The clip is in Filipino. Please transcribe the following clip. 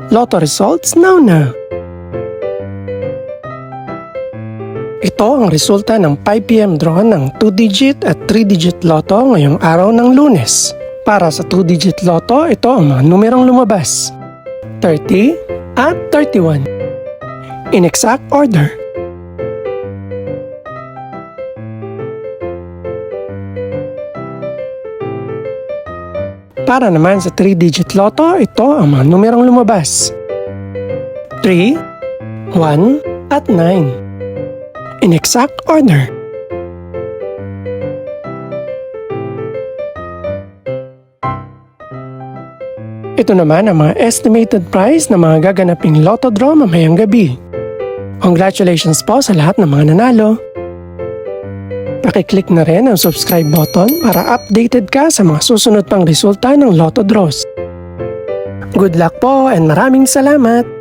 Lotto results now. Ito ang resulta ng 5 PM draw ng 2-digit at 3-digit lotto ngayong araw ng Lunes. Para sa 2-digit lotto, ito ang mga numerong lumabas: 30 at 31. In exact order. Para naman sa 3-digit lotto, ito ang mga numerong lumabas: 3, 1 at 9. In exact order. Ito naman ang mga estimated price ng mga gaganaping lotto draw mamayang gabi. Congratulations po sa lahat ng mga nanalo. Pakiclick na rin ang subscribe button para updated ka sa mga susunod pang resulta ng lotto draws. Good luck po and maraming salamat!